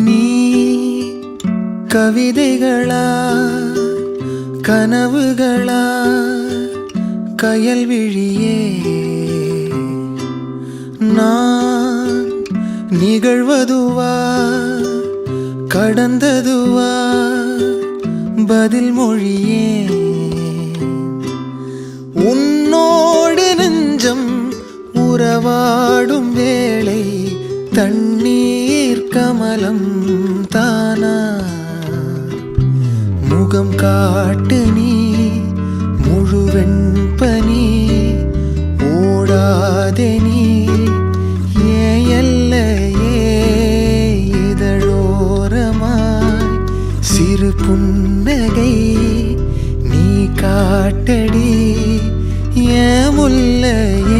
நீ கவிதைகளா கனவுகளா கயல்விழியே நான் நிகழ்வதுவா கடந்ததுவா பதில் மொழியே உன்னோடு நெஞ்சம் உறவாடும் வேளை தண்ணீர் கமலம் தானா முகம் காட்டு நீ முழுவெண் பனி ஓடாதே நீ எல்லையே இதழோரமாய் சிறு புன்னகை நீ காட்டடி ஏ முல்லையே